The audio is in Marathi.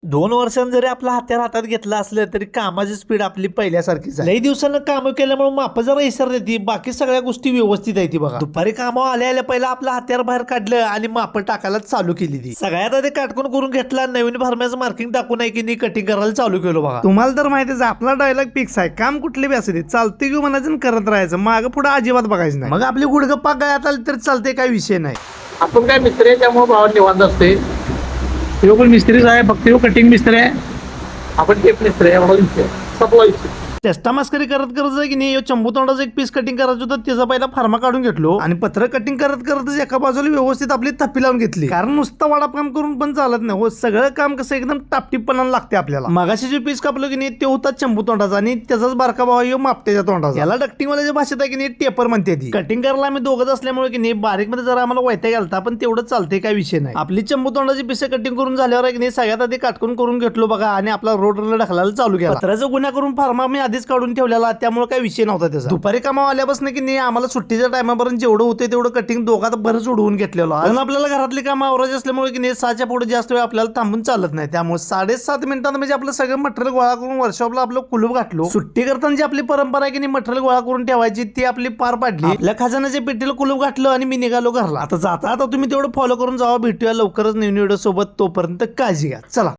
2 वर्षांनी जरी आपला हत्यार हातात घेतला असलं तरी कामाची स्पीड आपली पहिल्यासारखीच आहे. लई दिवसानं कामं केल्यामुळे माप जरा इसर देते, बाकी सगळ्या गोष्टी व्यवस्थित आहे ती बघा. दुपारी कामावर आल्या पहिला आपलं हत्यार बाहेर काढलं आणि माप टाकायला चालू केली ती. सगळ्यात आधी काटकून करून घेतला, नवीन भरम्याचं मार्किंग टाकून आहे की नाही कटिंग करायला चालू केलो बघा. तुम्हाला तर माहितीच आपला डायलॉग फिक्स आहे, काम कुठले बी असू दे चालते घेऊ म्हणायचं करत राहायचं, मागं पुढे अजिबात बघायचं नाही. मग आपली गुडघं पाक गळ्यात आली तर चालते, काही विषय नाही. आपण काय मिस्त्री आहे त्यामुळे भाव निवांत असते. तो पण मिस्त्रीच आहे, फक्त तो कटिंग मिस्त्री आहे, आपण टेप मिस्त्री आहे, एवढा विषय सप्लाय विषय. टेस्टा मास्करी करत करत की नाही चंबू तोंडाचं एक पीस कटिंग करायचं होतं, त्याचा पहिला फार्मा काढून घेतलो आणि पत्र कटिंग करत करतच एका बाजूला व्यवस्थित आपली थप्पी लावून घेतली. कारण नुसतं वाडाप काम करून पण चालत नाही हो, सगळं काम कसं एकदम टापटीपणानं लागते आपल्याला. मगाशी जे पीस कापलो की नाही ते होता चंबू तोंडाचा आणि त्याचाच बारका भाव येऊ मापट्याच्या तोंडाचा. याला डक्टिंगवाल्याच्या भाषेत आहे की नाही टेपर म्हणते ती. कटिंग करायला आम्ही दोघंच असल्यामुळे की नाही बारीक मध्ये जरा आम्हाला वैताग घालता, पण तेवढं चालते, काय विषय नाही. आपली चंबू तोंडाची पिसे कटिंग करून झाल्यावर की नाही सगळ्यात आधी काटकून करून घेतलो बघा आणि आपला रोडला ढकलायला चालू केला. पत्राचा गुन्हा करून फार्मा मी आधीच काढून ठेवलेला, त्यामुळे काही विषय नव्हता त्याचा. दुपारी कामावर आल्यापासून की नाही आम्हाला सुट्टीच्या टायमापर्यंत जेवढं होतं तेवढं कटिंग दोघात बरंच उडवून घेतलेलं. आणि आपल्याला घरातली कामं आवरायची असल्यामुळे की नाही 6च्या पुढे जास्त वेळ आपल्याला थांबून चालत नाही, त्यामुळे 7.5 मिनिटांत म्हणजे आपलं सगळं मटेरियल गोळा करून वर्कशॉपला आपलं कुलूप घातलो. सुट्टी करताना जी आपली परंपरा आहे की नाही मटेरियल गोळा करून ठेवायची ती आपली पार पाडली. आपल्या खजानाच्या पेटीला कुलूप घातलं आणि मी निघालो घरला. आता जाता आता तुम्ही तेवढं फॉलो करून जावा. भेटूया लवकरच नवीन व्हिडिओ सोबत, तोपर्यंत काळजी घ्या. चला.